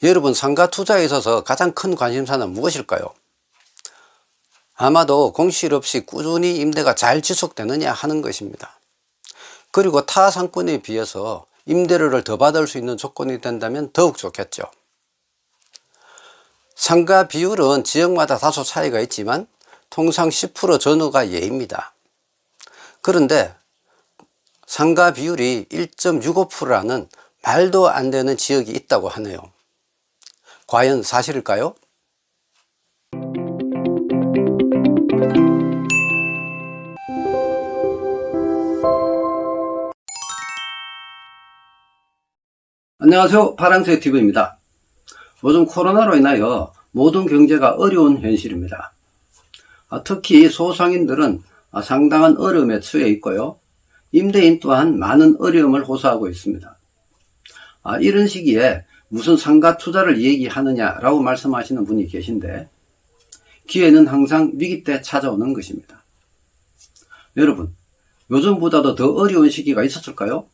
여러분, 상가 투자에 있어서 가장 큰 관심사는 무엇일까요? 아마도 공실 없이 꾸준히 임대가 잘 지속되느냐 하는 것입니다. 그리고 타 상권에 비해서 임대료를 더 받을 수 있는 조건이 된다면 더욱 좋겠죠. 상가 비율은 지역마다 다소 차이가 있지만 통상 10% 전후가 예입니다. 그런데 상가 비율이 1.65%라는 말도 안 되는 지역이 있다고 하네요. 과연 사실일까요? 안녕하세요, 파랑새TV입니다. 요즘 코로나로 인하여 모든 경제가 어려운 현실입니다. 특히 소상인들은 상당한 어려움에 처해 있고요. 임대인 또한 많은 어려움을 호소하고 있습니다. 이런 시기에 무슨 상가 투자를 얘기하느냐라고 말씀하시는 분이 계신데, 기회는 항상 위기 때 찾아오는 것입니다. 여러분, 요즘보다도 더 어려운 시기가 있었을까요?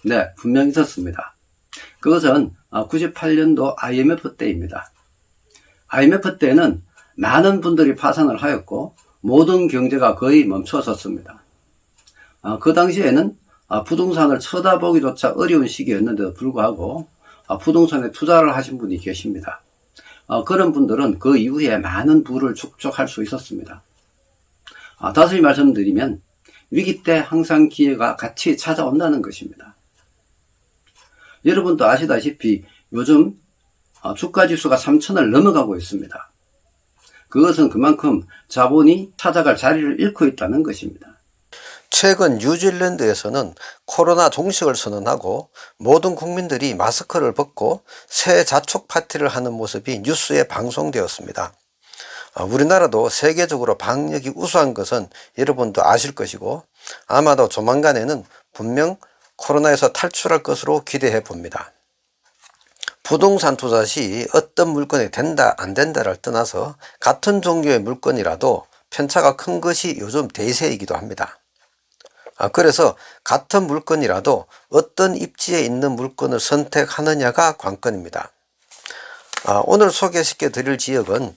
네, 분명히 있었습니다. 그것은 98년도 IMF 때입니다. IMF 때는 많은 분들이 파산을 하였고 모든 경제가 거의 멈춰섰습니다. 그 당시에는 부동산을 쳐다보기조차 어려운 시기였는데도 불구하고 부동산에 투자를 하신 분이 계십니다. 그런 분들은 그 이후에 많은 부를 축적할 수 있었습니다. 다시 말씀드리면 위기 때 항상 기회가 같이 찾아온다는 것입니다. 여러분도 아시다시피 요즘 주가지수가 3,000을 넘어가고 있습니다. 그것은 그만큼 자본이 찾아갈 자리를 잃고 있다는 것입니다. 최근 뉴질랜드에서는 코로나 종식을 선언하고 모든 국민들이 마스크를 벗고 새해 자축 파티를 하는 모습이 뉴스에 방송되었습니다. 우리나라도 세계적으로 방역이 우수한 것은 여러분도 아실 것이고 아마도 조만간에는 분명 코로나에서 탈출할 것으로 기대해 봅니다. 부동산 투자 시 어떤 물건이 된다 안 된다를 떠나서 같은 종류의 물건이라도 편차가 큰 것이 요즘 대세이기도 합니다. 그래서 같은 물건이라도 어떤 입지에 있는 물건을 선택하느냐가 관건입니다. 오늘 소개시켜 드릴 지역은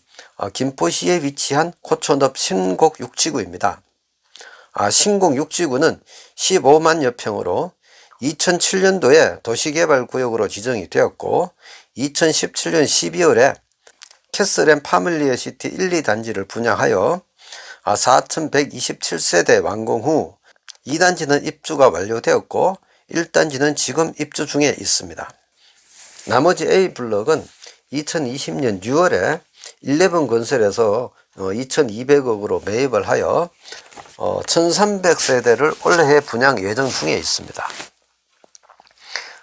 김포시에 위치한 고촌읍 신곡 6지구입니다. 신곡 6지구는 15만여 평으로 2007년도에 도시개발구역으로 지정이 되었고 2017년 12월에 캐슬앤 파밀리에 시티 1, 2단지를 분양하여 4,127세대 완공 후 2단지는 입주가 완료되었고 1단지는 지금 입주 중에 있습니다. 나머지 A블럭은 2020년 6월에 11건설에서 2,200억으로 매입을 하여 1,300세대를 올해 분양 예정 중에 있습니다.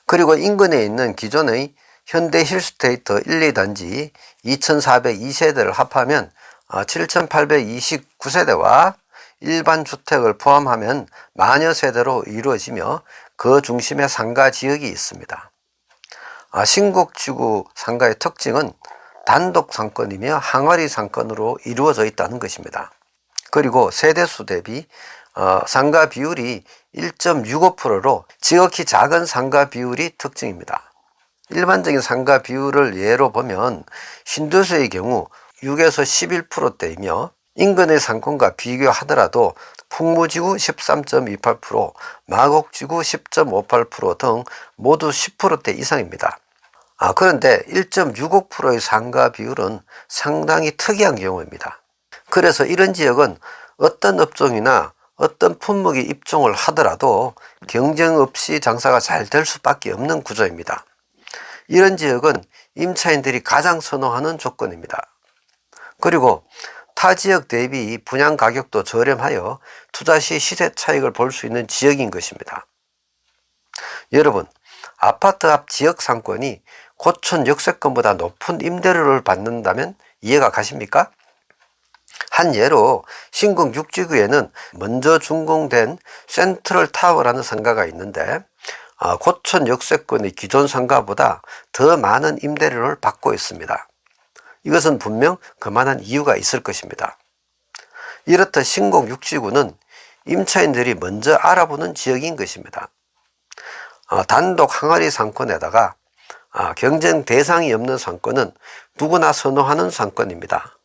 그리고 인근에 있는 기존의 현대 힐스테이트 1, 2단지 2,402세대를 합하면 7,829세대와 일반 주택을 포함하면 만여 세대로 이루어지며 그 중심에 상가 지역이 있습니다. 신곡지구 상가의 특징은 단독 상권이며 항아리 상권으로 이루어져 있다는 것입니다. 그리고 세대수 대비 상가 비율이 1.65%로 지극히 작은 상가 비율이 특징입니다. 일반적인 상가 비율을 예로 보면 신도시의 경우 6에서 11%대이며 인근의 상권과 비교하더라도 풍무지구 13.28%, 마곡지구 10.58% 등 모두 10%대 이상입니다. 그런데 1.65%의 상가 비율은 상당히 특이한 경우입니다. 그래서 이런 지역은 어떤 업종이나 어떤 품목이 입종을 하더라도 경쟁 없이 장사가 잘 될 수밖에 없는 구조입니다. 이런 지역은 임차인들이 가장 선호하는 조건입니다. 그리고 타 지역 대비 분양 가격도 저렴하여 투자 시 시세 차익을 볼 수 있는 지역인 것입니다. 여러분, 아파트 앞 지역 상권이 고촌 역세권보다 높은 임대료를 받는다면 이해가 가십니까? 한 예로 신곡 6지구에는 먼저 준공된 센트럴 타워라는 상가가 있는데 고촌 역세권의 기존 상가보다 더 많은 임대료를 받고 있습니다. 이것은 분명 그만한 이유가 있을 것입니다. 이렇듯 신곡 6지구는 임차인들이 먼저 알아보는 지역인 것입니다. 단독 항아리 상권에다가 경쟁 대상이 없는 상권은 누구나 선호하는 상권입니다.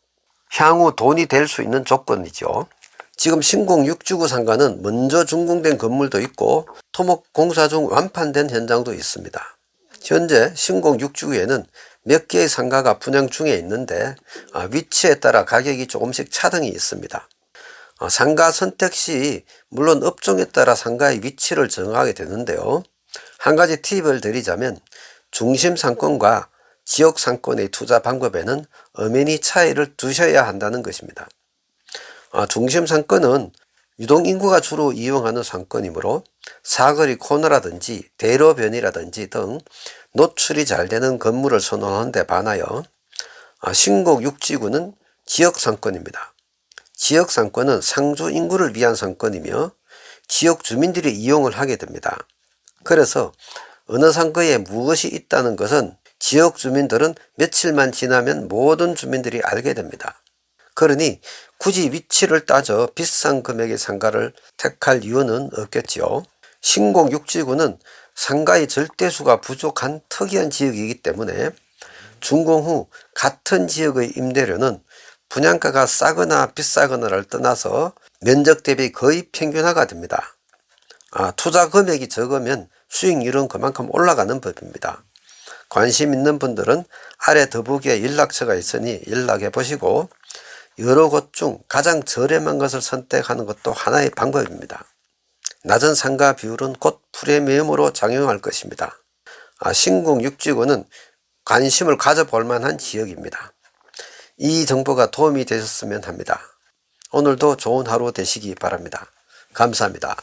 향후 돈이 될 수 있는 조건이죠. 지금 신공 6지구 상가는 먼저 준공된 건물도 있고 토목 공사 중 완판된 현장도 있습니다. 현재 신공 6지구에는 몇 개의 상가가 분양 중에 있는데 위치에 따라 가격이 조금씩 차등이 있습니다. 상가 선택 시 물론 업종에 따라 상가의 위치를 정하게 되는데요. 한 가지 팁을 드리자면 중심 상권과 지역 상권의 투자 방법에는 엄연히 차이를 두셔야 한다는 것입니다. 중심 상권은 유동인구가 주로 이용하는 상권이므로 사거리 코너라든지 대로변이라든지 등 노출이 잘 되는 건물을 선호하는 데 반하여 신곡 6지구는 지역 상권입니다. 지역 상권은 상주 인구를 위한 상권이며 지역 주민들이 이용을 하게 됩니다. 그래서 어느 상가에 무엇이 있다는 것은 지역 주민들은 며칠만 지나면 모든 주민들이 알게 됩니다. 그러니 굳이 위치를 따져 비싼 금액의 상가를 택할 이유는 없겠지요. 신곡 6지구는 상가의 절대수가 부족한 특이한 지역이기 때문에 준공 후 같은 지역의 임대료는 분양가가 싸거나 비싸거나를 떠나서 면적 대비 거의 평균화가 됩니다. 투자 금액이 적으면 수익률은 그만큼 올라가는 법입니다. 관심 있는 분들은 아래 더보기에 연락처가 있으니 연락해 보시고 여러 곳 중 가장 저렴한 것을 선택하는 것도 하나의 방법입니다. 낮은 상가 비율은 곧 프리미엄으로 작용할 것입니다. 신공 6지구는 관심을 가져볼 만한 지역입니다. 이 정보가 도움이 되셨으면 합니다. 오늘도 좋은 하루 되시기 바랍니다. 감사합니다.